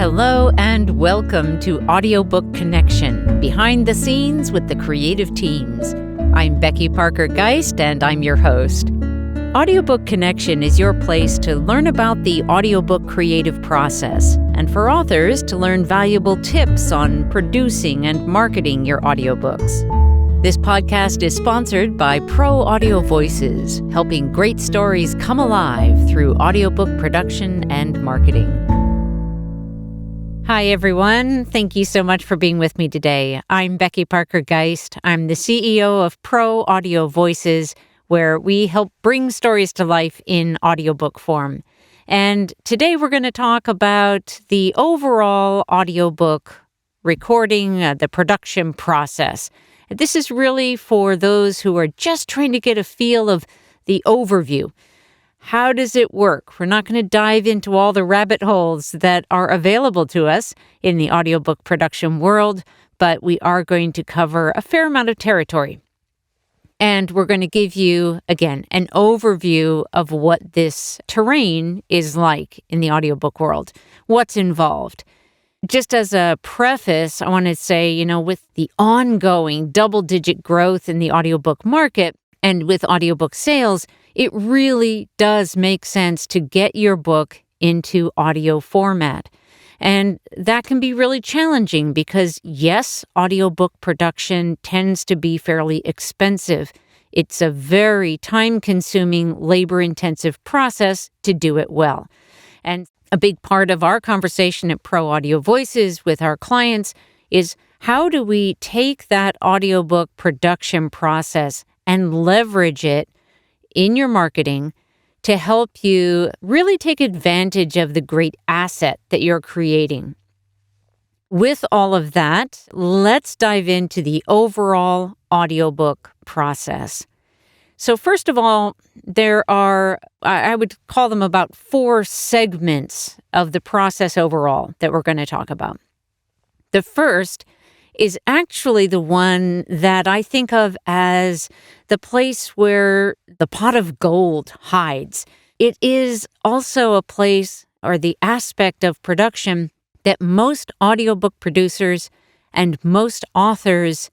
Hello and welcome to Audiobook Connection, behind the scenes with the creative teams. I'm Becky Parker Geist and I'm your host. Audiobook Connection is your place to learn about the audiobook creative process and for authors to learn valuable tips on producing and marketing your audiobooks. This podcast is sponsored by Audio Voices, helping great stories come alive through audiobook production and marketing. Hi, everyone. Thank you so much for being with me today. I'm Becky Parker Geist. I'm the CEO of Audio Voices, where we help bring stories to life in audiobook form. And today we're going to talk about the overall audiobook recording, the production process. This is really for those who are just trying to get a feel of the overview. How does it work? We're not going to dive into all the rabbit holes that are available to us in the audiobook production world, but we are going to cover a fair amount of territory. And we're going to give you, again, an overview of what this terrain is like in the audiobook world, what's involved. Just as a preface, I want to say, with the ongoing double-digit growth in the audiobook market and with audiobook sales, it really does make sense to get your book into audio format. And that can be really challenging because, yes, audiobook production tends to be fairly expensive. It's a very time-consuming, labor-intensive process to do it well. And a big part of our conversation at Audio Voices with our clients is how do we take that audiobook production process and leverage it in your marketing to help you really take advantage of the great asset that you're creating. With all of that, let's dive into the overall audiobook process. So first of all, there are, I would call them about 4 segments of the process overall that we're going to talk about. The first is actually the one that I think of as the place where the pot of gold hides. It is also a place or the aspect of production that most audiobook producers and most authors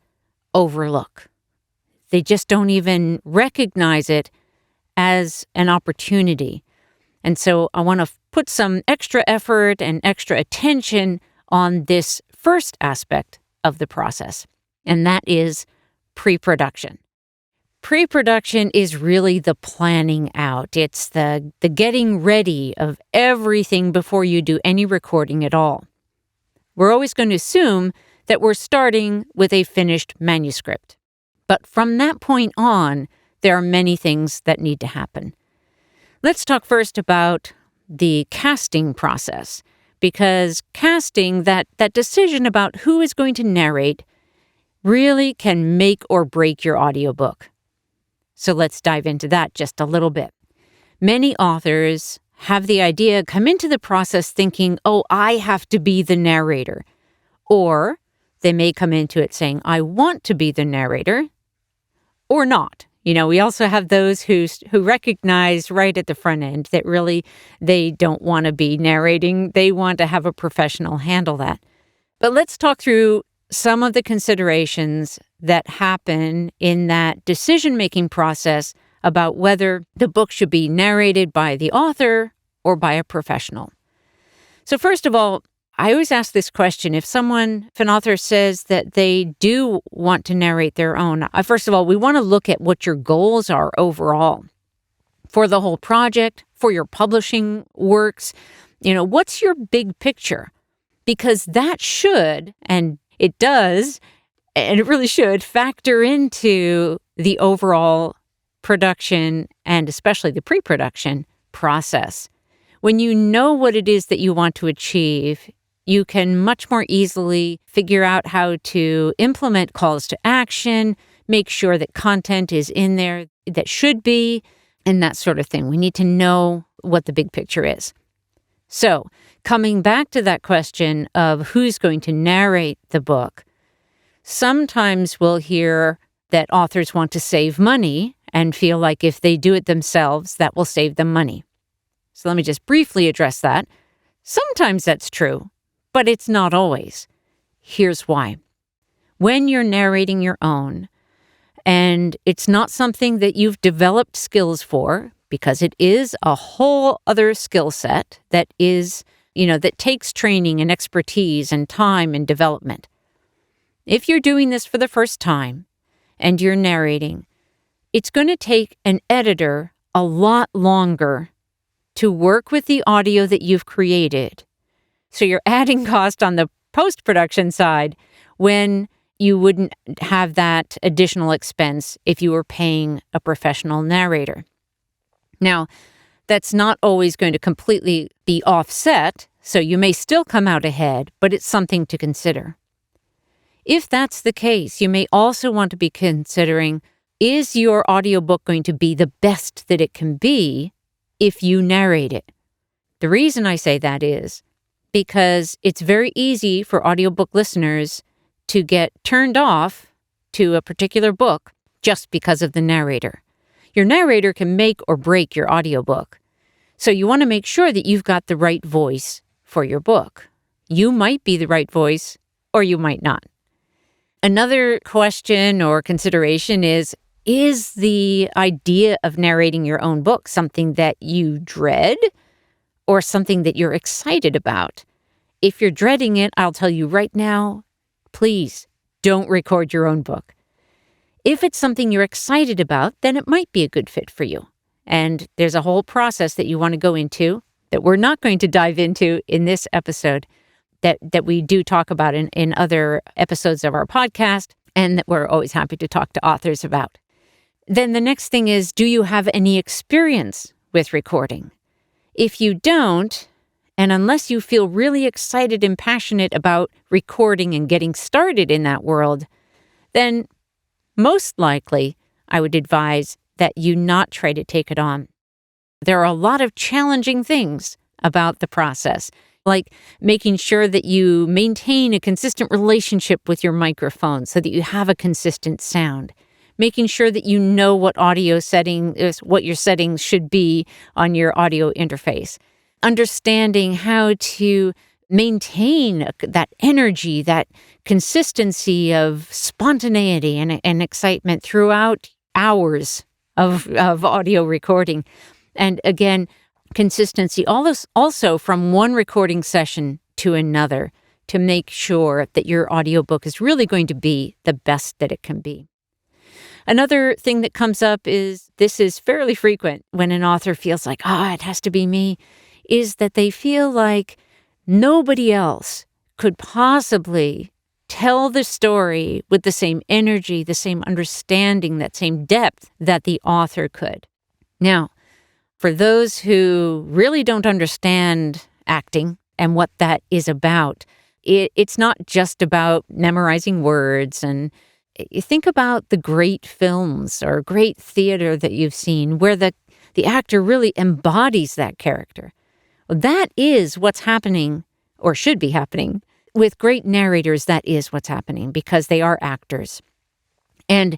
overlook. They just don't even recognize it as an opportunity. And so I want to put some extra effort and extra attention on this first aspect of the process, and that is pre-production. Pre-production is really the planning out. It's the getting ready of everything before you do any recording at all. We're always going to assume that we're starting with a finished manuscript. But from that point on, there are many things that need to happen. Let's talk first about the casting process, because casting, that decision about who is going to narrate, really can make or break your audiobook. So let's dive into that just a little bit. Many authors have the idea, come into the process thinking, I have to be the narrator. Or they may come into it saying, I want to be the narrator, or not. We also have those who recognize right at the front end that really they don't want to be narrating. They want to have a professional handle that. But let's talk through some of the considerations that happen in that decision-making process about whether the book should be narrated by the author or by a professional. So first of all, I always ask this question. If an author says that they do want to narrate their own, first of all, we want to look at what your goals are overall for the whole project, for your publishing works. What's your big picture? Because that should, and it does, and it really should factor into the overall production and especially the pre-production process. When you know what it is that you want to achieve, you can much more easily figure out how to implement calls to action, make sure that content is in there that should be, and that sort of thing. We need to know what the big picture is. So, coming back to that question of who's going to narrate the book, sometimes we'll hear that authors want to save money and feel like if they do it themselves, that will save them money. So let me just briefly address that. Sometimes that's true. but it's not always. Here's why. When you're narrating your own, and it's not something that you've developed skills for, because it is a whole other skill set that is, that takes training and expertise and time and development. If you're doing this for the first time and you're narrating, it's going to take an editor a lot longer to work with the audio that you've created. So you're adding cost on the post-production side when you wouldn't have that additional expense if you were paying a professional narrator. Now, that's not always going to completely be offset, so you may still come out ahead, but it's something to consider. If that's the case, you may also want to be considering, is your audiobook going to be the best that it can be if you narrate it? The reason I say that is because it's very easy for audiobook listeners to get turned off to a particular book just because of the narrator. Your narrator can make or break your audiobook. So you want to make sure that you've got the right voice for your book. You might be the right voice, or you might not. Another question or consideration is the idea of narrating your own book something that you dread or something that you're excited about? If you're dreading it, I'll tell you right now, please don't record your own book. If it's something you're excited about, then it might be a good fit for you. And there's a whole process that you want to go into that we're not going to dive into in this episode that we do talk about in other episodes of our podcast, and that we're always happy to talk to authors about. Then the next thing is, do you have any experience with recording? If you don't, and unless you feel really excited and passionate about recording and getting started in that world, then most likely I would advise that you not try to take it on. There are a lot of challenging things about the process, like making sure that you maintain a consistent relationship with your microphone so that you have a consistent sound, making sure that you know what what your settings should be on your audio interface, understanding how to maintain that energy, that consistency of spontaneity and excitement throughout hours of audio recording. And again, consistency also from one recording session to another to make sure that your audiobook is really going to be the best that it can be. Another thing that comes up this is fairly frequent when an author feels like, it has to be me, is that they feel like nobody else could possibly tell the story with the same energy, the same understanding, that same depth that the author could. Now, for those who really don't understand acting and what that is about, it's not just about memorizing words. And you think about the great films or great theater that you've seen where the actor really embodies that character. Well, that is what's happening, or should be happening, with great narrators. That is what's happening because they are actors. And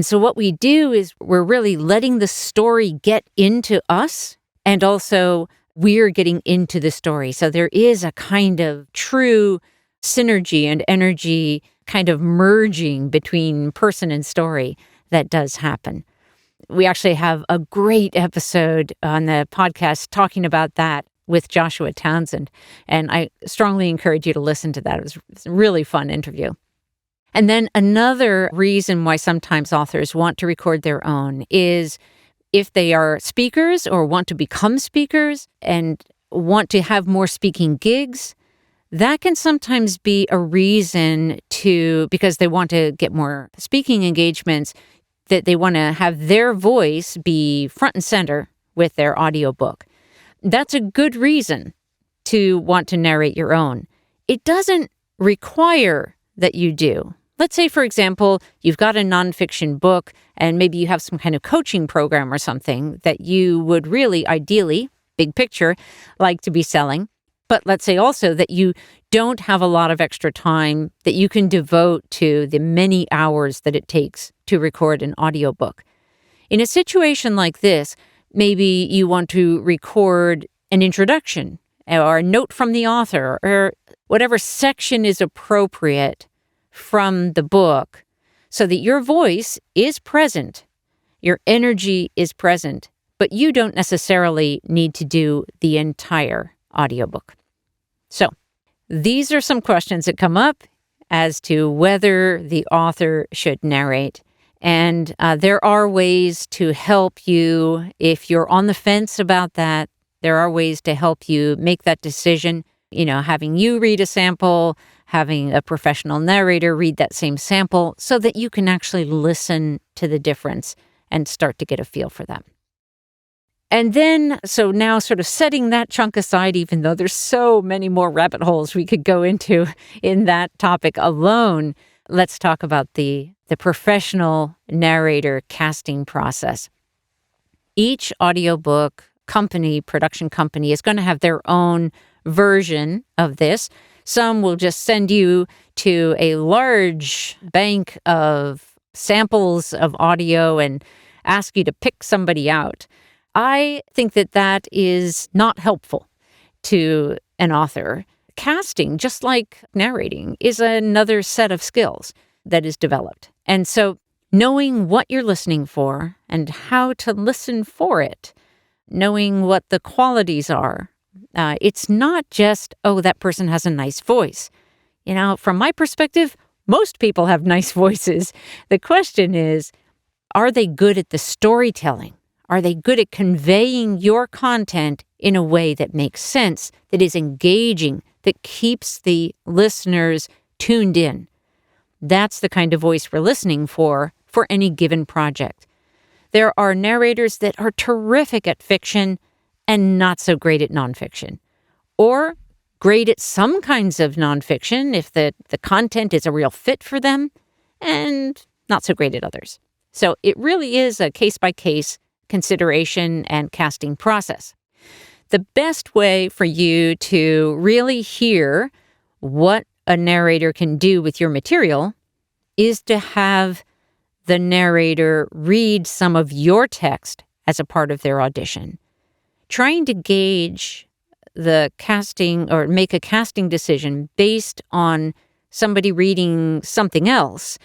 so what we do is we're really letting the story get into us, and also we're getting into the story. So there is a kind of true synergy and energy kind of merging between person and story that does happen. We actually have a great episode on the podcast talking about that with Joshua Townsend, and I strongly encourage you to listen to that. It was a really fun interview. And then another reason why sometimes authors want to record their own is if they are speakers or want to become speakers and want to have more speaking gigs. That can sometimes be a reason because they want to get more speaking engagements, that they want to have their voice be front and center with their audiobook. That's a good reason to want to narrate your own. It doesn't require that you do. Let's say, for example, you've got a nonfiction book and maybe you have some kind of coaching program or something that you would really, ideally, big picture, like to be selling. But let's say also that you don't have a lot of extra time that you can devote to the many hours that it takes to record an audiobook. In a situation like this, maybe you want to record an introduction or a note from the author or whatever section is appropriate from the book so that your voice is present, your energy is present, but you don't necessarily need to do the entire audiobook. So these are some questions that come up as to whether the author should narrate. And there are ways to help you if you're on the fence about that. There are ways to help you make that decision, having you read a sample, having a professional narrator read that same sample so that you can actually listen to the difference and start to get a feel for that. And then, so now sort of setting that chunk aside, even though there's so many more rabbit holes we could go into in that topic alone, let's talk about the professional narrator casting process. Each audiobook company, production company, is going to have their own version of this. Some will just send you to a large bank of samples of audio and ask you to pick somebody out. I think that is not helpful to an author. Casting, just like narrating, is another set of skills that is developed. And so knowing what you're listening for and how to listen for it, knowing what the qualities are, it's not just, that person has a nice voice. From my perspective, most people have nice voices. The question is, are they good at the storytelling? Are they good at conveying your content in a way that makes sense, that is engaging, that keeps the listeners tuned in? That's the kind of voice we're listening for any given project. There are narrators that are terrific at fiction and not so great at nonfiction, or great at some kinds of nonfiction if the content is a real fit for them, and not so great at others. So it really is a case-by-case consideration and casting process. The best way for you to really hear what a narrator can do with your material is to have the narrator read some of your text as a part of their audition. Trying to gauge the casting or make a casting decision based on somebody reading something else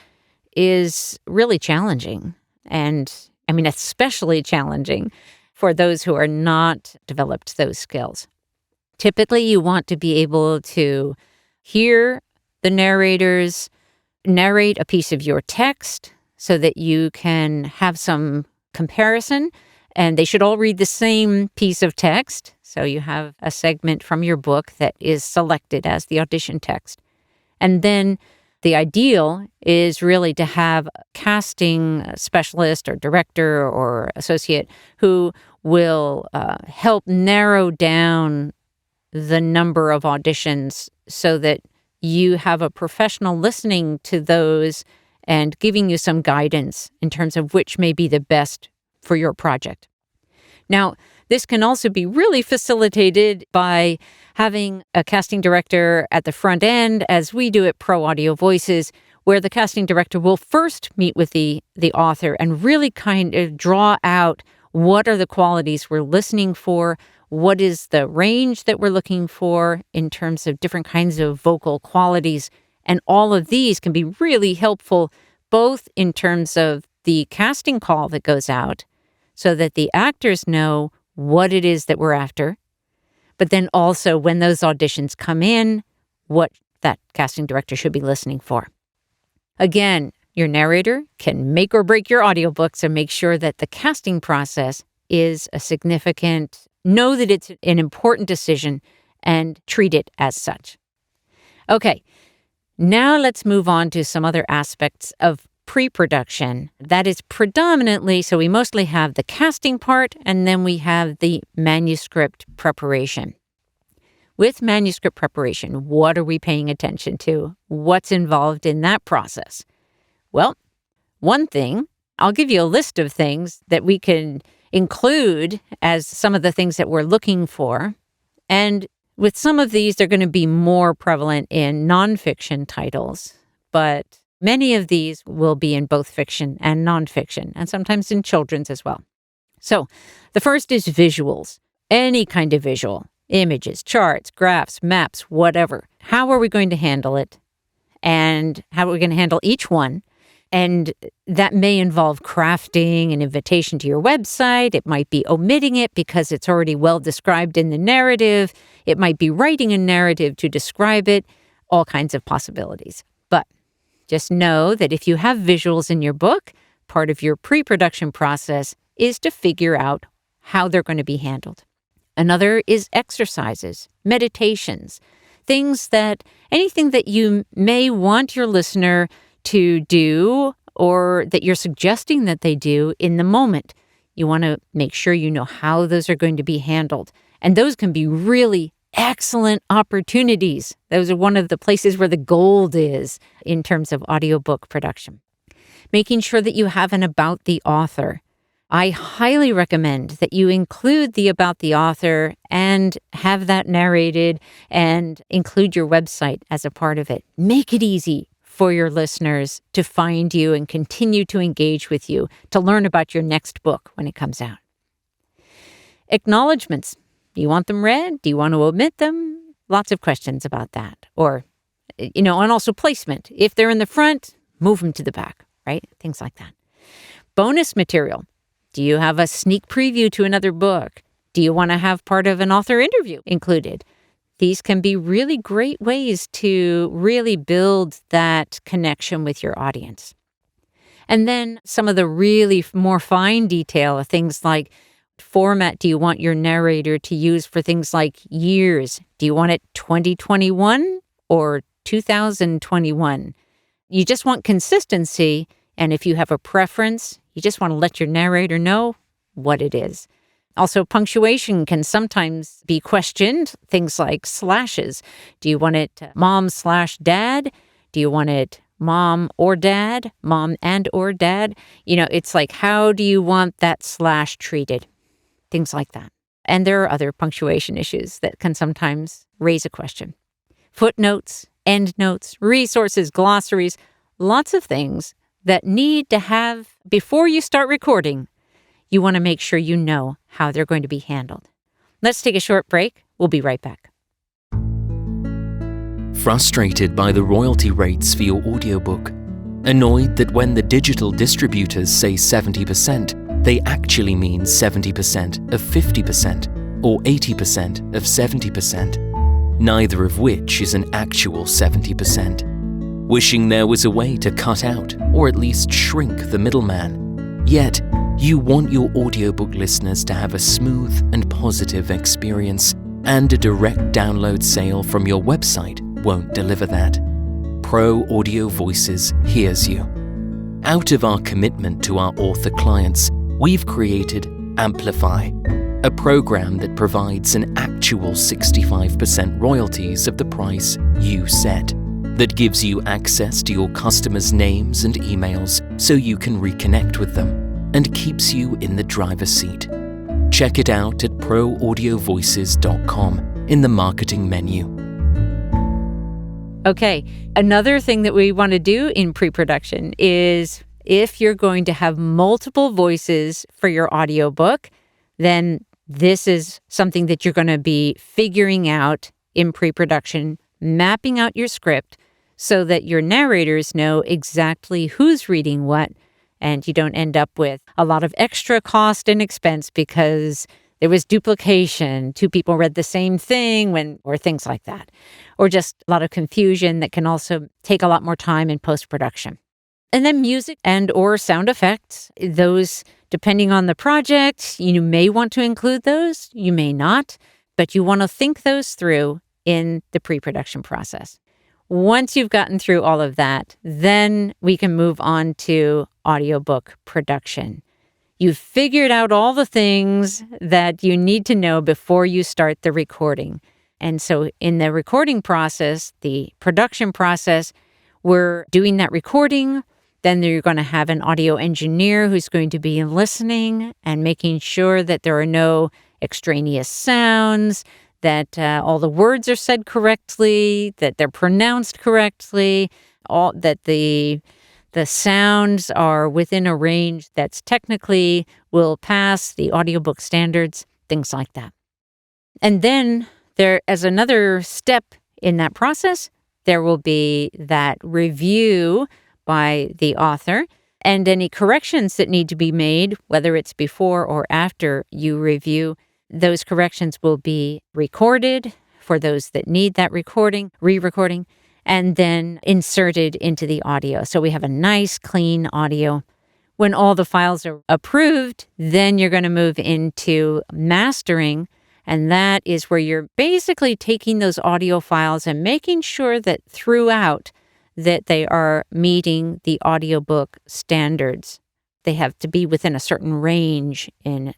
is really challenging. And especially challenging for those who are not developed those skills. Typically, you want to be able to hear the narrators narrate a piece of your text so that you can have some comparison, and they should all read the same piece of text. So you have a segment from your book that is selected as the audition text. And then the ideal is really to have a casting specialist or director or associate who will help narrow down the number of auditions so that you have a professional listening to those and giving you some guidance in terms of which may be the best for your project. Now, this can also be really facilitated by having a casting director at the front end, as we do at Pro Audio Voices, where the casting director will first meet with the author and really kind of draw out what are the qualities we're listening for, what is the range that we're looking for in terms of different kinds of vocal qualities. And all of these can be really helpful, both in terms of the casting call that goes out, so that the actors know what it is that we're after, but then also when those auditions come in, what that casting director should be listening for. Again, your narrator can make or break your audiobook, so make sure that the casting process is know that it's an important decision and treat it as such. Okay, now let's move on to some other aspects of pre-production. That is predominantly, so we mostly have the casting part, and then we have the manuscript preparation. With manuscript preparation, what are we paying attention to? What's involved in that process? Well, one thing, I'll give you a list of things that we can include as some of the things that we're looking for. And with some of these, they're going to be more prevalent in nonfiction titles, but many of these will be in both fiction and nonfiction, and sometimes in children's as well. So the first is visuals, any kind of visual. Images, charts, graphs, maps, whatever. How are we going to handle it? And how are we going to handle each one? And that may involve crafting an invitation to your website. It might be omitting it because it's already well described in the narrative. It might be writing a narrative to describe it. All kinds of possibilities. But just know that if you have visuals in your book, part of your pre-production process is to figure out how they're going to be handled. Another is exercises, meditations, anything that you may want your listener to do or that you're suggesting that they do in the moment. You want to make sure you know how those are going to be handled. And those can be really excellent opportunities. Those are one of the places where the gold is in terms of audiobook production. Making sure that you have an about the author. I highly recommend that you include the about the author and have that narrated and include your website as a part of it. Make it easy for your listeners to find you and continue to engage with you, to learn about your next book when it comes out. Acknowledgements. Do you want them read? Do you want to omit them? Lots of questions about that. Or, and also placement. If they're in the front, move them to the back, right? Things like that. Bonus material. Do you have a sneak preview to another book? Do you want to have part of an author interview included? These can be really great ways to really build that connection with your audience. And then some of the really more fine detail of things like format do you want your narrator to use for things like years? Do you want it 2021 or 2021? You just want consistency. And if you have a preference, you just want to let your narrator know what it is. Also, punctuation can sometimes be questioned. Things like slashes. Do you want it mom/dad? Do you want it mom or dad? Mom and or dad? It's like, how do you want that slash treated? Things like that. And there are other punctuation issues that can sometimes raise a question. Footnotes, endnotes, resources, glossaries, lots of things that need to have, before you start recording, you want to make sure you know how they're going to be handled. Let's take a short break. We'll be right back. Frustrated by the royalty rates for your audiobook? Annoyed that when the digital distributors say 70%, they actually mean 70% of 50% or 80% of 70%, neither of which is an actual 70%. Wishing there was a way to cut out or at least shrink the middleman. Yet, you want your audiobook listeners to have a smooth and positive experience, and a direct download sale from your website won't deliver that. Pro Audio Voices hears you. Out of our commitment to our author clients, we've created Amplify, a program that provides an actual 65% royalties of the price you set, that gives you access to your customers' names and emails so you can reconnect with them, and keeps you in the driver's seat. Check it out at proaudiovoices.com in the marketing menu. Okay, another thing that we want to do in pre-production is if you're going to have multiple voices for your audiobook, then this is something that you're going to be figuring out in pre-production, mapping out your script so that your narrators know exactly who's reading what, and you don't end up with a lot of extra cost and expense because there was duplication. Two people read the same thing or things like that. Or just a lot of confusion that can also take a lot more time in post-production. And then music and or sound effects. Those, depending on the project, you may want to include those, you may not, but you want to think those through in the pre-production process. Once you've gotten through all of that, then we can move on to audiobook production. You've figured out all the things that you need to know before you start the recording. And so in the recording process, the production process, we're doing that recording. Then you're going to have an audio engineer who's going to be listening and making sure that there are no extraneous sounds, that all the words are said correctly, that they're pronounced correctly, that the sounds are within a range that's technically will pass the audiobook standards, things like that. And then There, as another step in that process, there will be that review by the author, and any corrections that need to be made, whether it's before or after you review, those corrections will be recorded for those that need that re-recording, and then inserted into the audio. So we have a nice, clean audio. When all the files are approved, then you're going to move into mastering, and that is where you're basically taking those audio files and making sure that throughout that they are meeting the audiobook standards. They have to be within a certain range and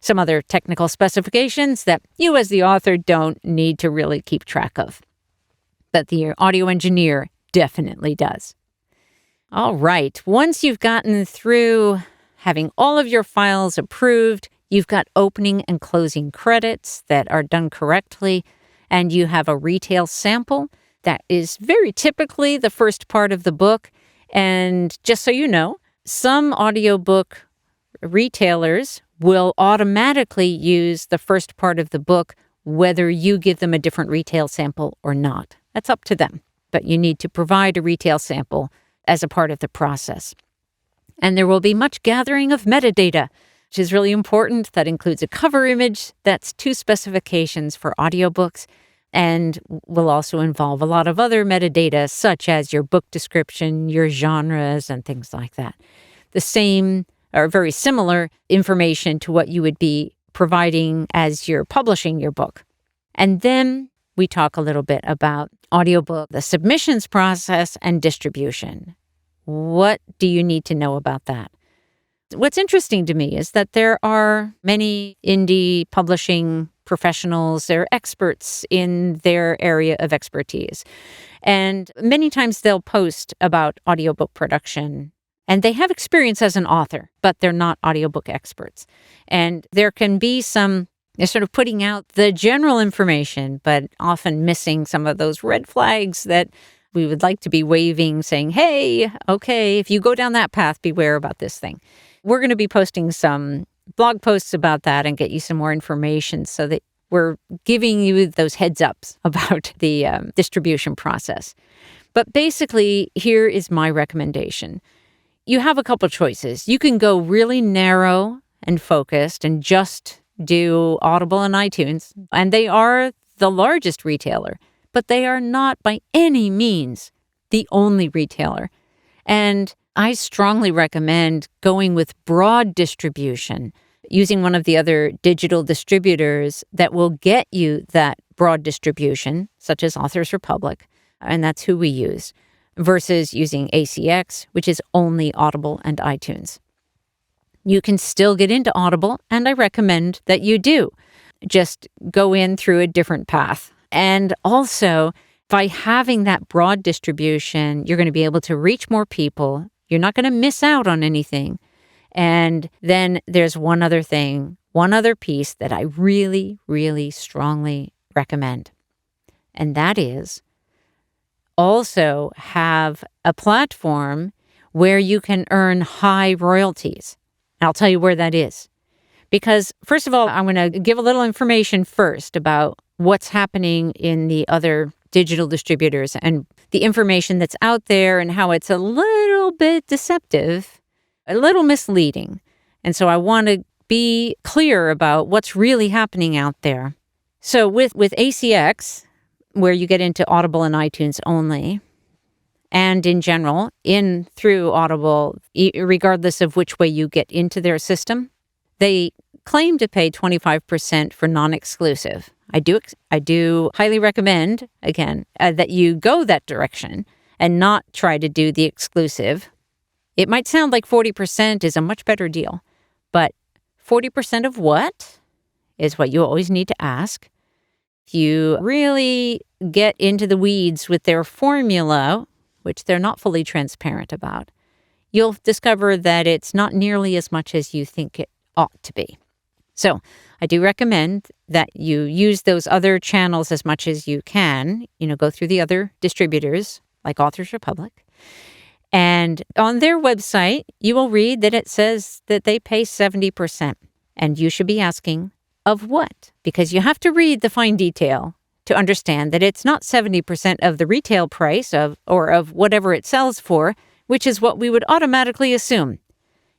some other technical specifications that you as the author don't need to really keep track of. But the audio engineer definitely does. All right. Once you've gotten through having all of your files approved, you've got opening and closing credits that are done correctly, and you have a retail sample. That is very typically the first part of the book. And just so you know, some audiobook retailers will automatically use the first part of the book, whether you give them a different retail sample or not. That's up to them. But you need to provide a retail sample as a part of the process. And there will be much gathering of metadata, which is really important. That includes a cover image. That's 2 specifications for audiobooks, and will also involve a lot of other metadata, such as your book description, your genres, and things like that. The same or very similar information to what you would be providing as you're publishing your book. And then we talk a little bit about audiobook, the submissions process, and distribution. What do you need to know about that? What's interesting to me is that there are many indie publishing professionals, they're experts in their area of expertise. And many times they'll post about audiobook production, and they have experience as an author, but they're not audiobook experts. And there can be they're sort of putting out the general information, but often missing some of those red flags that we would like to be waving, saying, hey, okay, if you go down that path, beware about this thing. We're going to be posting some blog posts about that and get you some more information so that we're giving you those heads ups about the distribution process. But basically, here is my recommendation. You have a couple choices. You can go really narrow and focused and just do Audible and iTunes, and they are the largest retailer, but they are not by any means the only retailer. And I strongly recommend going with broad distribution, using one of the other digital distributors that will get you that broad distribution, such as Authors Republic, and that's who we use, versus using ACX, which is only Audible and iTunes. You can still get into Audible, and I recommend that you do. Just go in through a different path. And also, by having that broad distribution, you're going to be able to reach more people. You're not going to miss out on anything. And then there's one other piece that I really, really strongly recommend. And that is also have a platform where you can earn high royalties. And I'll tell you where that is. Because first of all, I'm going to give a little information first about what's happening in the other digital distributors and the information that's out there and how it's a little bit deceptive, a little misleading. And so I want to be clear about what's really happening out there. So with ACX, where you get into Audible and iTunes only, and in general, through Audible, regardless of which way you get into their system, they claim to pay 25% for non-exclusive. I do highly recommend, again, that you go that direction and not try to do the exclusive. It might sound like 40% is a much better deal, but 40% of what is what you always need to ask. If you really get into the weeds with their formula, which they're not fully transparent about, you'll discover that it's not nearly as much as you think it ought to be. So I do recommend that you use those other channels as much as you can, go through the other distributors like Authors Republic. And on their website, you will read that it says that they pay 70%. And you should be asking, Of what? Because you have to read the fine detail to understand that it's not 70% of the retail price of whatever it sells for, which is what we would automatically assume.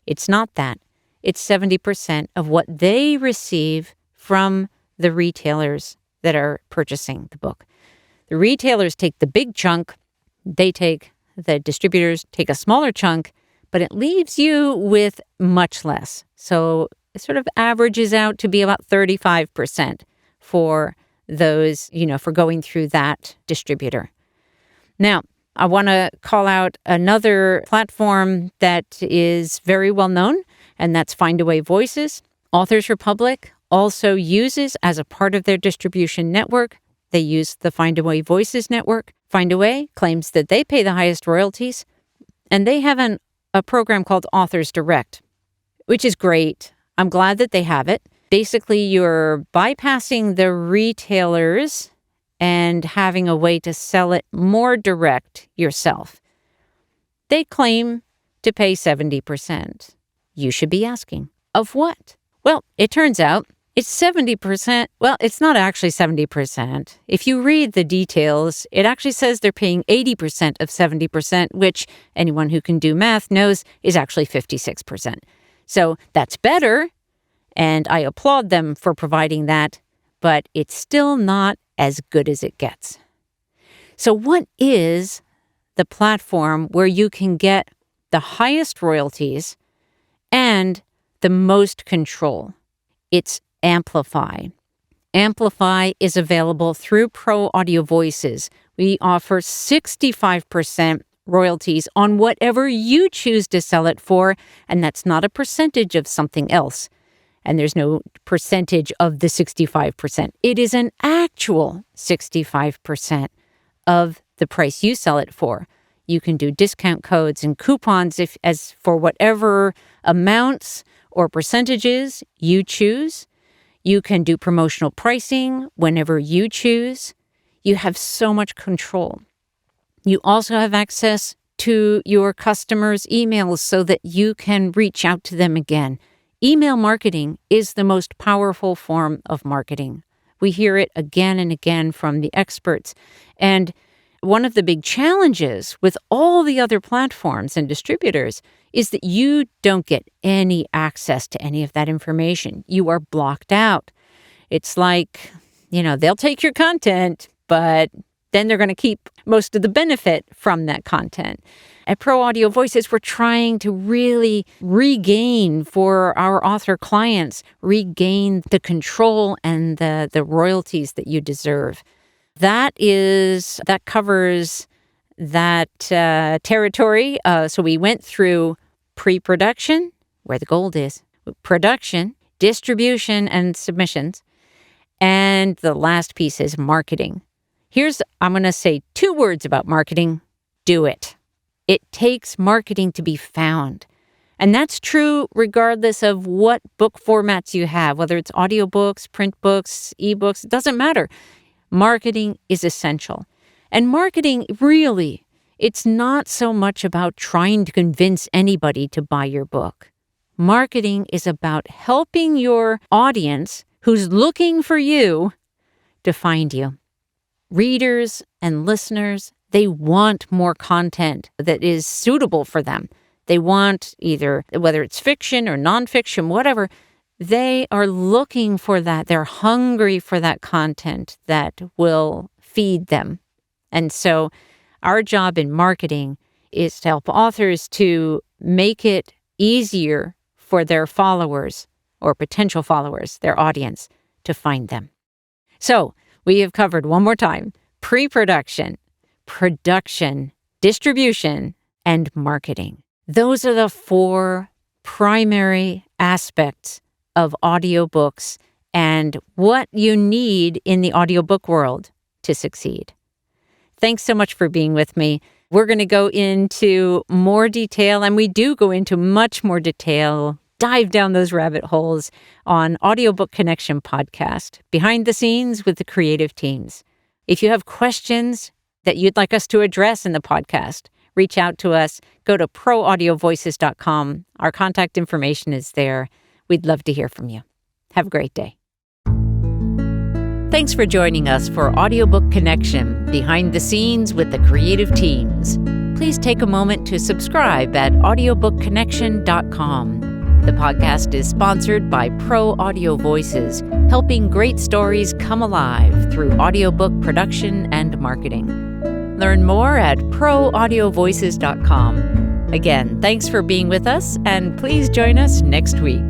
It's not that. It's 70% of what they receive from the retailers that are purchasing the book. The retailers take the big chunk. The distributors take a smaller chunk, but it leaves you with much less. So it sort of averages out to be about 35% for those, for going through that distributor. Now, I want to call out another platform that is very well known, and that's Findaway Voices. Authors Republic also uses, as a part of their distribution network, they use the Findaway Voices network. Findaway claims that they pay the highest royalties, and they have a program called Authors Direct, which is great. I'm glad that they have it. Basically, you're bypassing the retailers and having a way to sell it more direct yourself. They claim to pay 70%. You should be asking, of what? Well, it turns out it's 70%. Well, it's not actually 70%. If you read the details, it actually says they're paying 80% of 70%, which anyone who can do math knows is actually 56%. So that's better, and I applaud them for providing that, but it's still not as good as it gets. So what is the platform where you can get the highest royalties and the most control? It's Amplify. Amplify is available through Pro Audio Voices. We offer 65% royalties on whatever you choose to sell it for, and that's not a percentage of something else. And there's no percentage of the 65%. It is an actual 65% of the price you sell it for. You can do discount codes and coupons as for whatever amounts or percentages you choose. You can do promotional pricing whenever you choose. You have so much control. You also have access to your customers' emails so that you can reach out to them again. Email marketing is the most powerful form of marketing. We hear it again and again from the experts. And one of the big challenges with all the other platforms and distributors is that you don't get any access to any of that information. You are blocked out. It's like, they'll take your content, but then they're going to keep most of the benefit from that content. At Pro Audio Voices, we're trying to really regain for our author clients, regain the control and the royalties that you deserve. That covers that territory. So we went through pre-production, where the gold is, production, distribution, and submissions. And the last piece is marketing. I'm going to say 2 words about marketing. Do it. It takes marketing to be found. And that's true regardless of what book formats you have, whether it's audiobooks, print books, ebooks, it doesn't matter. Marketing is essential. And marketing, really, it's not so much about trying to convince anybody to buy your book. Marketing is about helping your audience who's looking for you to find you. Readers and listeners, they want more content that is suitable for them. They want either, whether it's fiction or nonfiction, whatever, they are looking for that. They're hungry for that content that will feed them. And so our job in marketing is to help authors to make it easier for their followers or potential followers, their audience, to find them. So we have covered one more time: pre-production, production, distribution, and marketing. Those are the 4 primary aspects of audiobooks and what you need in the audiobook world to succeed. Thanks so much for being with me. We're going to go into more detail, and we do go into much more detail, dive down those rabbit holes on Audiobook Connection podcast, behind the scenes with the creative teams. If you have questions that you'd like us to address in the podcast, reach out to us. Go to proaudiovoices.com. Our contact information is there. We'd love to hear from you. Have a great day. Thanks for joining us for Audiobook Connection, behind the scenes with the creative teams. Please take a moment to subscribe at audiobookconnection.com. The podcast is sponsored by Pro Audio Voices, helping great stories come alive through audiobook production and marketing. Learn more at proaudiovoices.com. Again, thanks for being with us, and please join us next week.